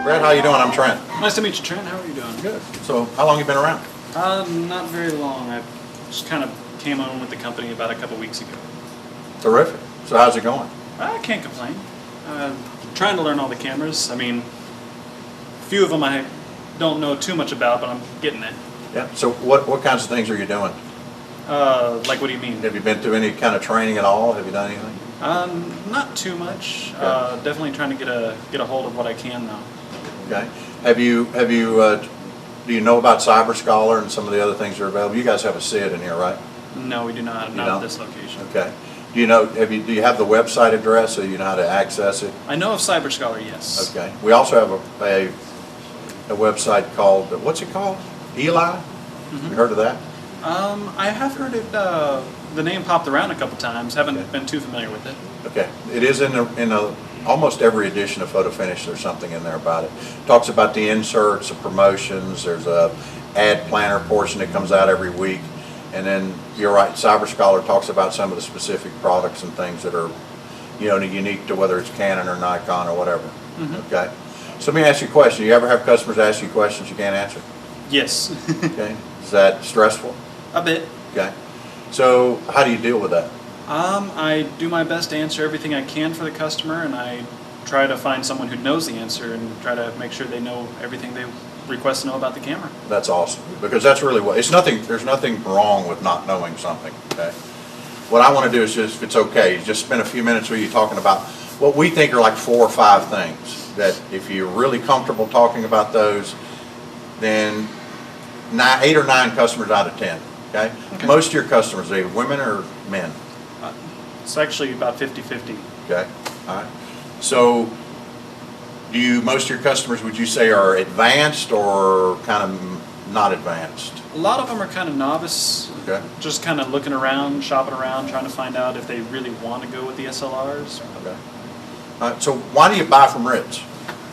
Brad, how you doing? I'm Trent. Nice to meet you, Trent. How are you doing? Good. So, how long you been around? Not very long. I just kind of came on with the company about a couple weeks ago. Terrific. So, how's it going? I can't complain. Trying to learn all the cameras. I mean, a few of them I don't know too much about, but I'm getting it. Yeah. So, what kinds of things are you doing? Like what do you mean? Have you been through any kind of training at all? Have you done anything? Not too much. Okay. Definitely trying to get a hold of what I can though. Okay. Have you do you know about Cyber Scholar and some of the other things that are available? You guys have a SID in here, right? No, we do not. You Not don't? at this location. Okay. Do you know? Do you have the website address so you know how to access it? I know of Cyber Scholar, yes. Okay. We also have a website called, what's it called? Eli? Mm-hmm. You heard of that? I have heard it. The name popped around a couple times. Haven't been too familiar with it. Okay. It is in almost every edition of Photo Finish. There's something in there about it. Talks about the inserts, the promotions. There's a ad planner portion that comes out every week. And then you're right, Cyber Scholar talks about some of the specific products and things that are, unique to whether it's Canon or Nikon or whatever. Mm-hmm. Okay. So let me ask you a question. You ever have customers ask you questions you can't answer? Yes. Okay. Is that stressful? A bit. Okay. So how do you deal with that? I do my best to answer everything I can for the customer, and I try to find someone who knows the answer and try to make sure they know everything they request to know about the camera. That's awesome, because that's really what, there's nothing wrong with not knowing something, okay? What I want to do is just, if it's okay, just spend a few minutes with you talking about what we think are like 4 or 5 things that if you're really comfortable talking about those, then 8 or 9 customers out of 10, okay? Most of your customers, are they women or men? It's actually about 50-50. Okay, all right. So, most of your customers, would you say, are advanced or kind of not advanced? A lot of them are kind of novice, Okay. just kind of looking around, shopping around, trying to find out if they really want to go with the SLRs. Okay. All right, so why do you buy from Ritz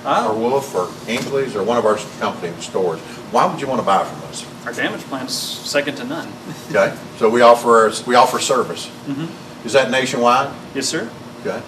or Uh, Wolf or Inkley's or one of our company stores? Why would you want to buy from us? our damage plan's second to none. Okay, so we offer service. Mm-hmm. Is that nationwide? Yes, sir. Okay.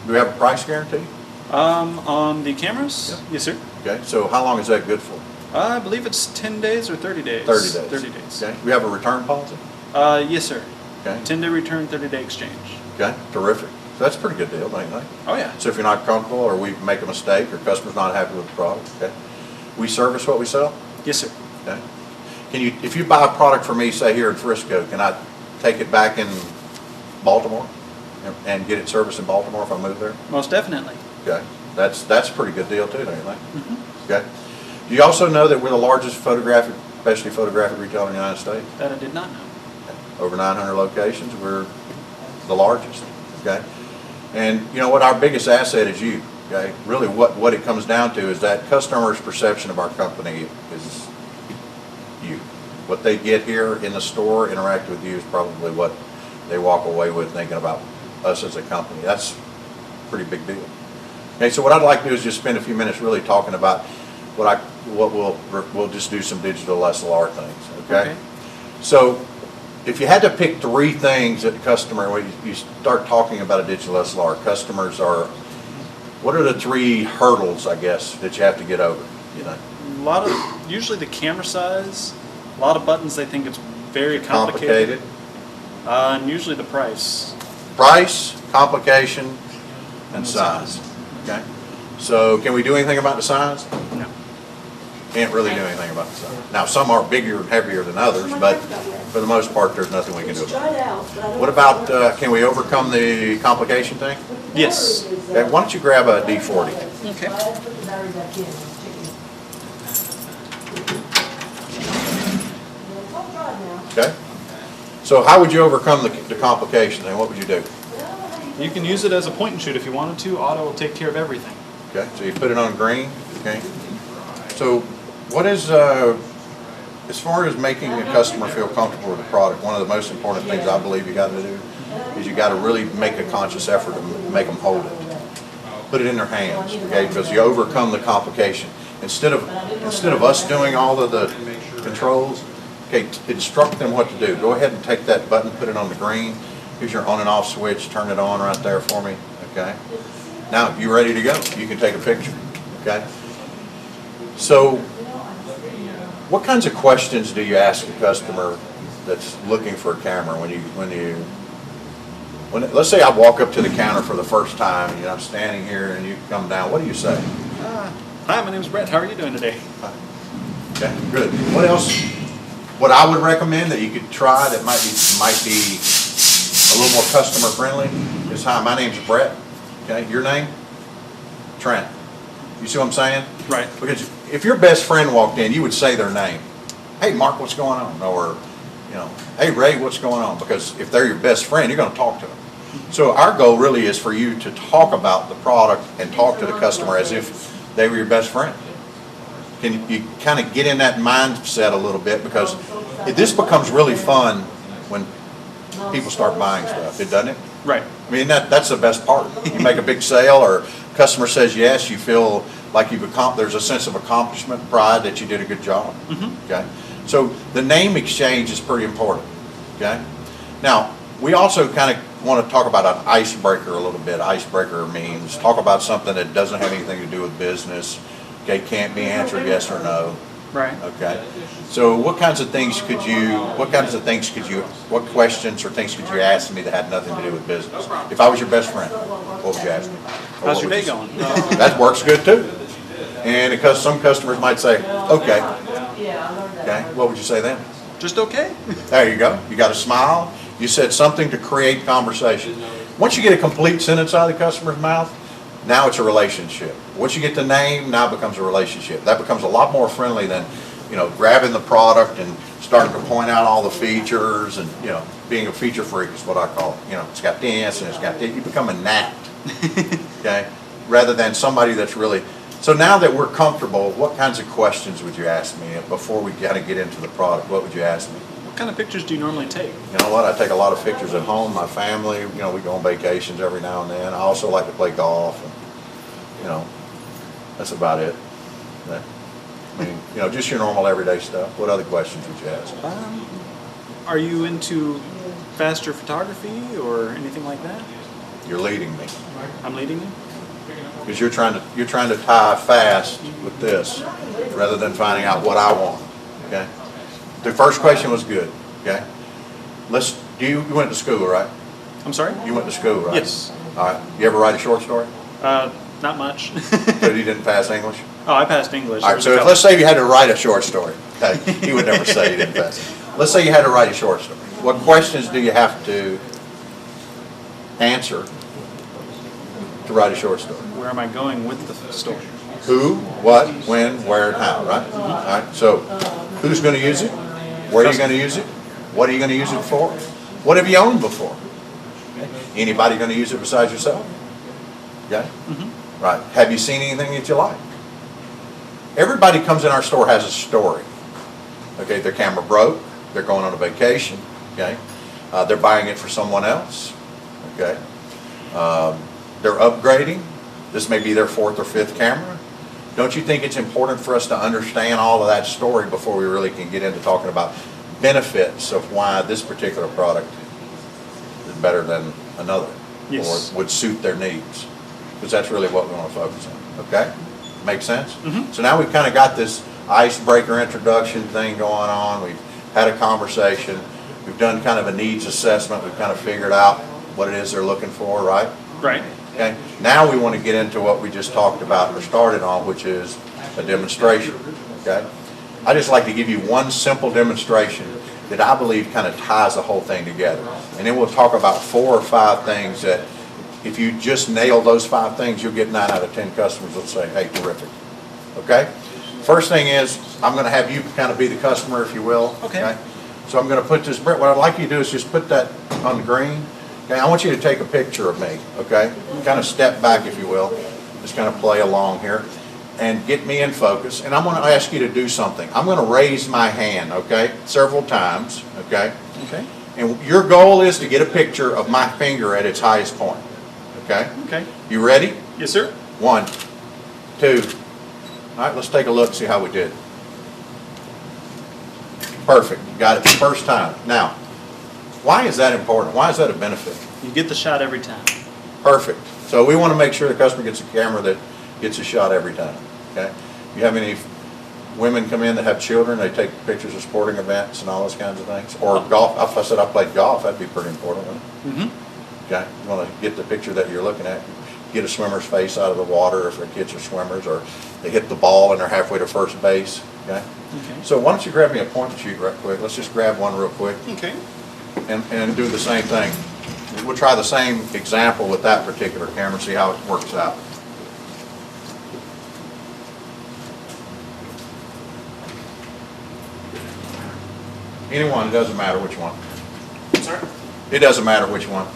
Do we have a price guarantee? On the cameras? Yeah. Yes, sir. Okay, so how long is that good for? I believe it's 10 days or 30 days. 30 days. 30 days. Okay. We have a return policy? Yes, sir. Okay. 10-day return, 30-day exchange. Okay, terrific. So that's a pretty good deal, don't you think? Oh, yeah. So if you're not comfortable or we make a mistake or customer's not happy with the product, okay? We service what we sell? Yes, sir. Okay. If you buy a product from me, say here in Frisco, can I take it back in Baltimore and get it serviced in Baltimore if I move there? Most definitely. Okay. That's a pretty good deal too, don't you think? Mm-hmm. Okay. Do you also know that we're the largest specialty photographic retailer in the United States? That I did not know. Okay. Over 900 locations, we're the largest, okay? And you know what, our biggest asset is you, okay? Really what it comes down to is that customer's perception of our company is you. What they get here in the store, interact with you, is probably what they walk away with thinking about us as a company. That's a pretty big deal. Okay, so what I'd like to do is just spend a few minutes really talking about we'll just do some digital SLR things, okay? So if you had to pick 3 things that the customer, when you start talking about a digital SLR, what are the 3 hurdles, I guess, that you have to get over, you know? Usually the camera size, a lot of buttons they think it's very complicated. And usually the price. Price, complication, and size, okay? So can we do anything about the size? No. Can't really do anything about the size. Now, some are bigger and heavier than others, but for the most part, there's nothing we can do about it. What about, can we overcome the complication thing? Yes. Okay, why don't you grab a D40? Okay. Okay? So how would you overcome the complication thing? What would you do? You can use it as a point and shoot if you wanted to. Auto will take care of everything. Okay, so you put it on green, okay? So what is, as far as making a customer feel comfortable with the product, one of the most important things I believe you got to do is you got to really make a conscious effort to make them hold it. Put it in their hands, okay? Because you overcome the complication. Instead of us doing all of the controls, okay, instruct them what to do. Go ahead and take that button, put it on the green. Here's your on and off switch. Turn it on right there for me, okay? Now, you ready to go? You can take a picture, okay? okay? So what kinds of questions do you ask a customer that's looking for a camera let's say I walk up to the counter for the first time, and I'm standing here and you come down, what do you say? Hi, my name's Brett. How are you doing today? Okay, good. What else? What I would recommend that you could try that might be a little more customer friendly is, hi, my name's Brett. Okay, your name? Trent. You see what I'm saying? Right. Because if your best friend walked in, you would say their name. Hey, Mark, what's going on? Or, hey, Ray, what's going on? Because if they're your best friend, you're going to talk to them. So our goal really is for you to talk about the product and talk to the customer as if they were your best friend. Can you kind of get in that mindset a little bit, because this becomes really fun when people start buying stuff, doesn't it? Right. I mean, that's the best part. You make a big sale, or customer says yes, you feel like there's a sense of accomplishment, pride that you did a good job. Okay. So the name exchange is pretty important. Okay. Now, we also kind of want to talk about an icebreaker a little bit. Icebreaker means talk about something that doesn't have anything to do with business. Okay, can't be answered yes or no. Right. Okay. So what questions or things could you ask me that had nothing to do with business? If I was your best friend, what would you ask me? How's your day going? That works good too. And because some customers might say, okay. Okay, what would you say then? Just okay. There you go. You got a smile. You said something to create conversation. Once you get a complete sentence out of the customer's mouth, now it's a relationship. Once you get the name, now it becomes a relationship. That becomes a lot more friendly than, grabbing the product and starting to point out all the features and, being a feature freak is what I call it. It's got this and it's got that. You become a gnat, okay? Rather than somebody that's really. So now that we're comfortable, what kinds of questions would you ask me before we kind of get into the product? What would you ask me? What kind of pictures do you normally take? You know what? I take a lot of pictures at home, my family. We go on vacations every now and then. I also like to play golf. And, that's about it. I mean, just your normal everyday stuff. What other questions would you ask? Are you into faster photography or anything like that? You're leading me. I'm leading you? Because you're trying to tie fast with this rather than finding out what I want. Okay. The first question was good. Okay. You went to school, right? I'm sorry? You went to school, right? Yes. All right. You ever write a short story? Not much. So you didn't pass English? Oh, I passed English. All right. So let's say you had to write a short story. Okay. He would never say you didn't pass. Let's say you had to write a short story. What questions do you have to answer to write a short story? Where am I going with the story? Who, what, when, where, and how, right? All right. So who's going to use it? Where are you going to use it? What are you going to use it for? What have you owned before? Okay. Anybody going to use it besides yourself? Okay? Right. Have you seen anything that you like? Everybody comes in our store has a story. Okay, their camera broke. They're going on a vacation. Okay, they're buying it for someone else. Okay, they're upgrading. This may be their 4th or 5th camera. Don't you think it's important for us to understand all of that story before we really can get into talking about benefits of why this particular product is better than another, yes, or would suit their needs? Because that's really what we want to focus on. Okay, make sense? So now we've kind of got this icebreaker introduction thing going on. We've had a conversation. We've done kind of a needs assessment. We've kind of figured out what it is they're looking for, right? Right. Okay. Now we want to get into what we just talked about or started on, which is a demonstration. Okay. I just like to give you one simple demonstration that I believe kind of ties the whole thing together. And then we'll talk about 4 or 5 things that if you just nail those 5 things, you'll get 9 out of 10 customers will say, hey, terrific. Okay? First thing is, I'm going to have you kind of be the customer, if you will. Okay. So I'm going to put this, Brett, what I'd like you to do is just put that on the green. Okay, I want you to take a picture of me, okay? Kind of step back, if you will. Just kind of play along here. And get me in focus. And I'm going to ask you to do something. I'm going to raise my hand, okay? Several times, okay? Okay. And your goal is to get a picture of my finger at its highest point. Okay? Okay. You ready? Yes, sir. 1, 2. All right, let's take a look and see how we did. Perfect. You got it the first time. Now, why is that important? Why is that a benefit? You get the shot every time. Perfect. So we want to make sure the customer gets a camera that gets a shot every time. okay? You have any women come in that have children, they take pictures of sporting events and all those kinds of things? Or golf, if I said I played golf, that'd be pretty important, wouldn't it? Mm-hmm. Okay, you want to get the picture that you're looking at, get a swimmer's face out of the water if their kids are swimmers, or they hit the ball and they're halfway to first base, okay? Okay. So why don't you grab me a point and shoot right quick? Let's just grab one real quick Okay. and do the same thing. We'll try the same example with that particular camera, see how it works out. Anyone, it doesn't matter which one. Sorry? It doesn't matter which one.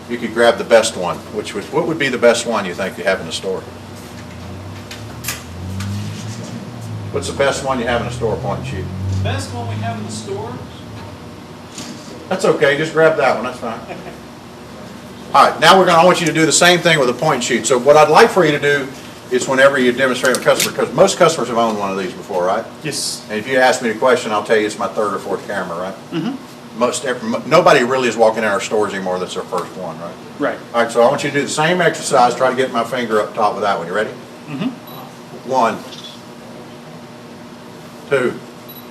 You could grab the best one. What would be the best one you think you have in the store? What's the best one you have in the store, point and shoot? Best one we have in the store? That's okay, just grab that one, that's fine. All right, now I want you to do the same thing with a point and shoot. So what I'd like for you to do is whenever you demonstrate with a customer, because most customers have owned one of these before, right? Yes. And if you ask me the question, I'll tell you it's my third or fourth camera, right? Mm-hmm. Nobody really is walking in our stores anymore that's their first one, right? Right. All right, so I want you to do the same exercise, try to get my finger up top with that one. You ready? Mm-hmm. 1, 2,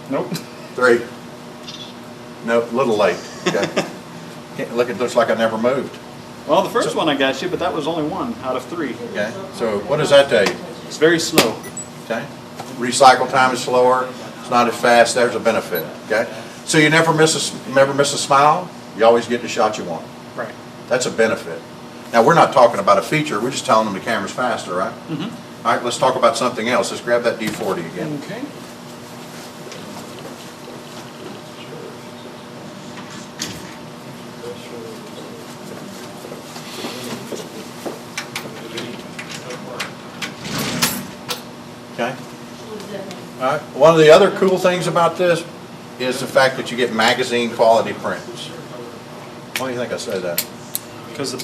Nope. 3. Nope, a little late. Okay. Look, it looks like I never moved. Well, the first one I got you, but that was only 1 out of 3. Okay, so what does that tell you? It's very slow. Okay, recycle time is slower. It's not as fast. There's a benefit. Okay, so you never miss a smile. You always get the shot you want. Right. That's a benefit. Now we're not talking about a feature. We're just telling them the camera's faster, right? Mm-hmm. All right, let's talk about something else. Let's grab that D40 again. Okay. Okay. All right. One of the other cool things about this is the fact that you get magazine quality prints. Why do you think I said that? Because the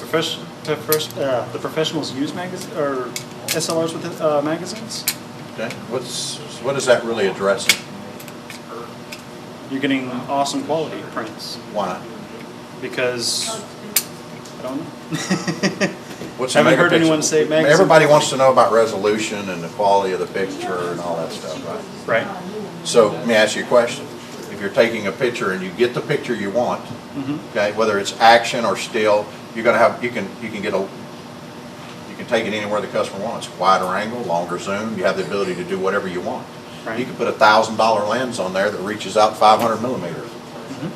professionals use SLRs with magazines. Okay. What is that really addressing? You're getting awesome quality prints. Why? Because I don't know. What's Haven't the heard megapixel? anyone say magazine. Everybody wants to know about resolution and the quality of the picture and all that stuff, right? Right. So let me ask you a question. If you're taking a picture and you get the picture you want, okay, whether it's action or still, you're gonna have you can take it anywhere the customer wants. Wider angle, longer zoom. You have the ability to do whatever you want. Right. You could put a $1,000 lens on there that reaches out 500 millimeters.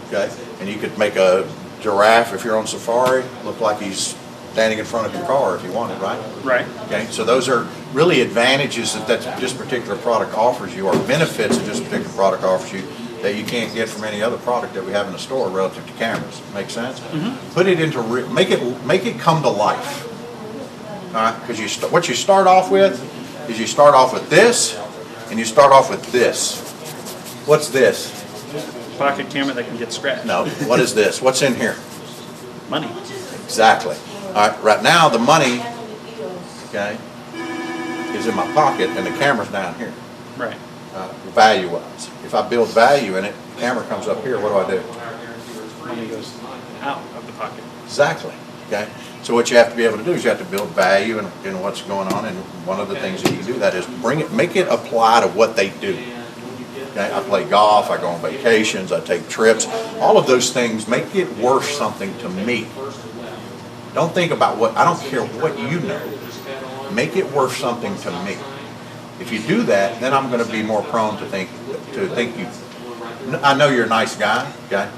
Okay, and you could make a giraffe if you're on safari look like he's standing in front of your car if you wanted, right? Right. Okay, so those are really advantages that this particular product offers you, or benefits that this particular product offers you that you can't get from any other product that we have in the store relative to cameras. Make sense? Put it into make it come to life. All right, because what you start off with is you start off with this, and you start off with this. What's this? Pocket camera that can get scratched. No. What is this? What's in here? Money. Exactly. All right. Right now, the money, okay, is in my pocket, and the camera's down here. Right. Value-wise, if I build value in it, the camera comes up here. What do? Money goes out of the pocket. Exactly. Okay. So what you have to be able to do is you have to build value in what's going on, and one of the things that you can do that is make it apply to what they do. Okay. I play golf. I go on vacations. I take trips. All of those things make it worth something to me. Don't think about I don't care what you know. Make it worth something to me. If you do that, then I'm going to be more prone to think you. I know you're a nice guy. Okay.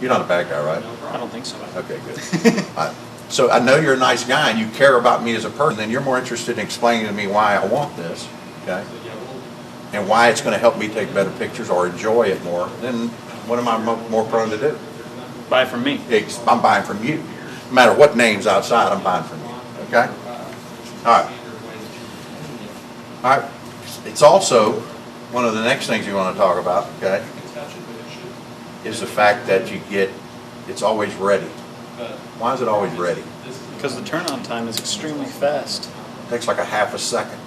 You're not a bad guy, right? I don't think so. Okay, good. All right. So I know you're a nice guy and you care about me as a person, then you're more interested in explaining to me why I want this, okay? And why it's going to help me take better pictures or enjoy it more, then what am I more prone to do? Buy from me. I'm buying from you. No matter what name's outside, I'm buying from you, okay? All right. All right. It's also, one of the next things you want to talk about, okay, is the fact that it's always ready. Why is it always ready? Because the turn-on time is extremely fast. It takes like a half a second.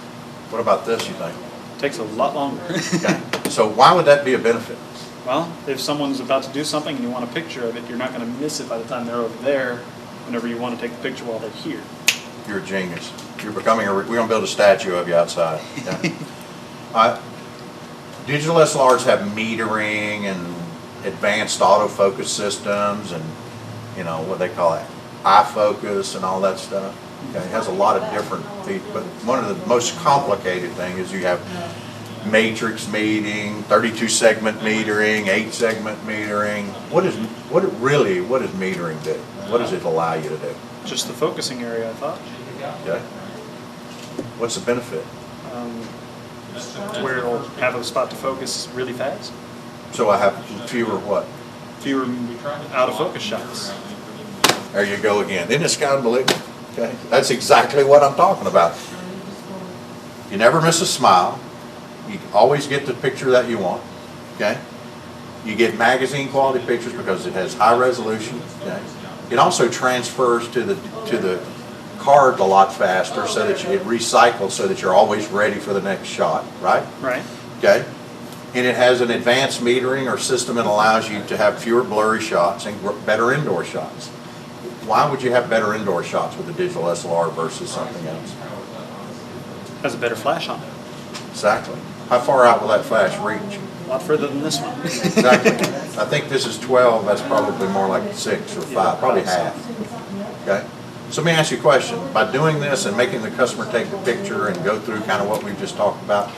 What about this, you think? It takes a lot longer. Okay. So why would that be a benefit? Well, if someone's about to do something and you want a picture of it, you're not going to miss it by the time they're over there whenever you want to take the picture while they're here. You're a genius. You're becoming we're going to build a statue of you outside. Okay? Digital SLRs have metering and advanced autofocus systems and, you know, what they call it, eye focus and all that stuff. Okay? It has a lot of different features, but one of the most complicated things is you have matrix metering, 32 segment metering, 8 segment metering. What does metering do? What does it allow you to do? Just the focusing area, I thought. Okay. What's the benefit? Where it'll have a spot to focus really fast. So I have fewer what? Fewer out of focus shots. There you go again. Isn't this kind of unbelievable? Okay. That's exactly what I'm talking about. You never miss a smile. You always get the picture that you want. Okay. You get magazine quality pictures because it has high resolution. Okay. It also transfers to the card a lot faster, so that it recycles, so that you're always ready for the next shot. Right. Right. Okay. And it has an advanced metering or system that allows you to have fewer blurry shots and better indoor shots. Why would you have better indoor shots with a digital SLR versus something else? Has a better flash on it. Exactly. How far out will that flash reach? A lot further than this one. Exactly. I think this is 12. That's probably more like 6 or 5, probably half. Okay. So let me ask you a question. By doing this and making the customer take the picture and go through kind of what we've just talked about,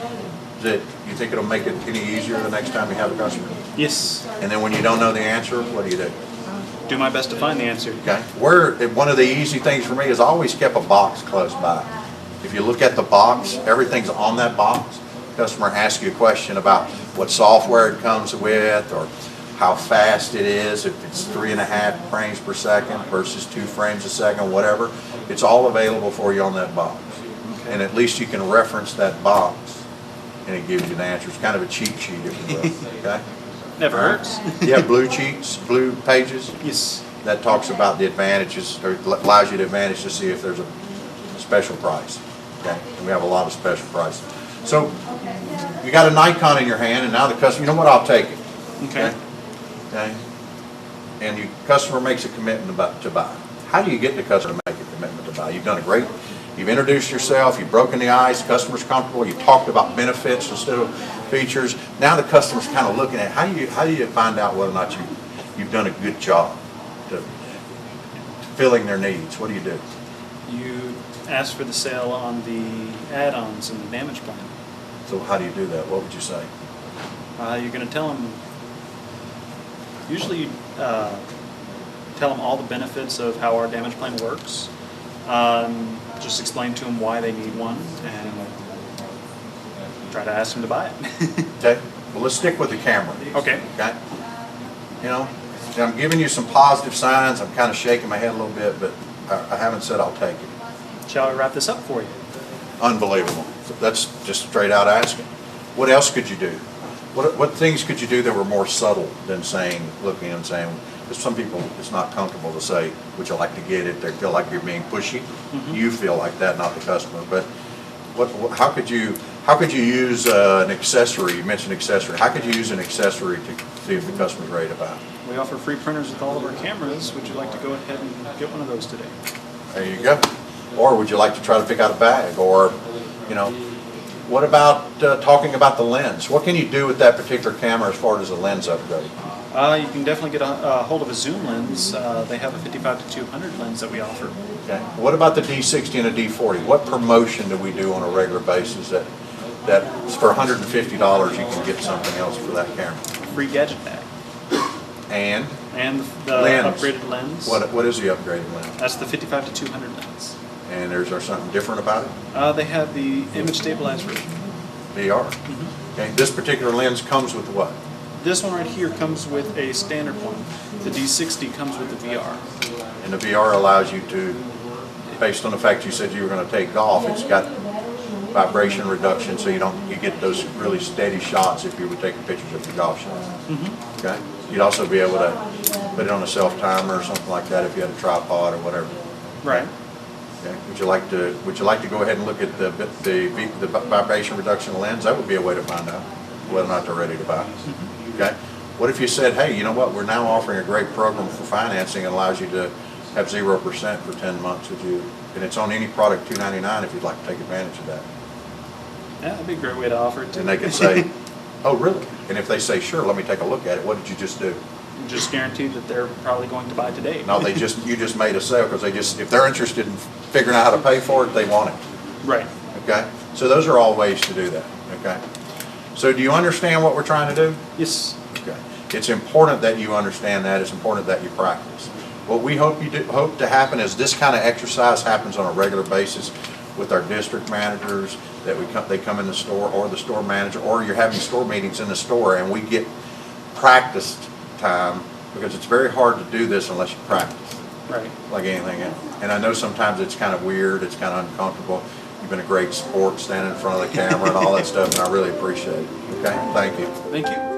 you think it'll make it any easier the next time you have a customer? Yes. And then when you don't know the answer, what do? Do my best to find the answer. Okay. One of the easy things for me is I always kept a box close by. If you look at the box, everything's on that box. Customer asks you a question about what software it comes with or how fast it is, if it's 3.5 frames per second versus 2 frames a second, whatever. It's all available for you on that box. Okay. And at least you can reference that box and it gives you the answer. It's kind of a cheat sheet, if you will. Okay? Never hurts. You have blue cheats, blue pages? Yes. That talks about the advantages, or allows you the advantage to see if there's a special price. Okay? And we have a lot of special prices. So you got a Nikon in your hand, and now the customer, you know what, I'll take it. Okay. Okay. And the customer makes a commitment to buy. How do you get the customer to make a commitment to buy? You've done a great, you've introduced yourself, you've broken the ice, customer's comfortable, you talked about benefits instead of features. Now the customer's kind of looking at, how do you find out whether or not you've done a good job to filling their needs? What do? You ask for the sale on the add-ons and the damage plan. So how do you do that? What would you say? You're going to tell them, usually tell them all the benefits of how our damage plan works. Just explain to them why they need one and try to ask them to buy it. Okay. Well, let's stick with the camera. Okay. Okay. You know, I'm giving you some positive signs. I'm kind of shaking my head a little bit, but I haven't said I'll take it. Shall I wrap this up for you? Unbelievable. That's just straight out asking. What else could you do? What things could you do that were more subtle than saying, looking and saying, because some people, it's not comfortable to say, would you like to get it? They feel like you're being pushy. Mm-hmm. You feel like that, not the customer. But how could you use an accessory? You mentioned accessory. How could you use an accessory to see if the customer's ready to buy? We offer free printers with all of our cameras. Would you like to go ahead and get one of those today? There you go. Or would you like to try to pick out a bag? Or, you know, what about talking about the lens? What can you do with that particular camera as far as a lens upgrade? You can definitely get a hold of a zoom lens. They have a 55-200 lens that we offer. Okay. What about the D60 and a D40? What promotion do we do on a regular basis that for $150 you can get something else for that camera? Free gadget bag. And the lens. upgraded lens. What is the upgraded lens? That's the 55-200 lens. And is there something different about it? They have the image stabilized version. VR. Mm-hmm. Okay. This particular lens comes with what? This one right here comes with a standard one. The D60 comes with the VR. And the VR allows you to, based on the fact you said you were going to take golf, it's got vibration reduction, so you get those really steady shots if you were taking pictures of your golf shots. Mm-hmm. Okay. You'd also be able to put it on a self timer or something like that if you had a tripod or whatever. Right. Okay. Would you like to go ahead and look at the vibration reduction lens? That would be a way to find out whether or not they're ready to buy. Mm-hmm. Okay. What if you said, hey, you know what? We're now offering a great program for financing that allows you to have 0% for 10 months. Would you And it's on any product $2.99 if you'd like to take advantage of that. Yeah, that'd be a great way to offer it too. And they can say, oh, really? And if they say, sure, let me take a look at it, what did you just do? Just guaranteed that they're probably going to buy today. No, you just made a sale because if they're interested in figuring out how to pay for it, they want it. Right. Okay? So those are all ways to do that. Okay? So do you understand what we're trying to do? Yes. Okay. It's important that you understand that. It's important that you practice. What we hope to happen is this kind of exercise happens on a regular basis with our district managers, that they come in the store, or the store manager, or you're having store meetings in the store, and we get practice time, because it's very hard to do this unless you practice. Right. Like anything else. And I know sometimes it's kind of weird, it's kind of uncomfortable. You've been a great sport standing in front of the camera and all that stuff, and I really appreciate it. Okay? Thank you. Thank you.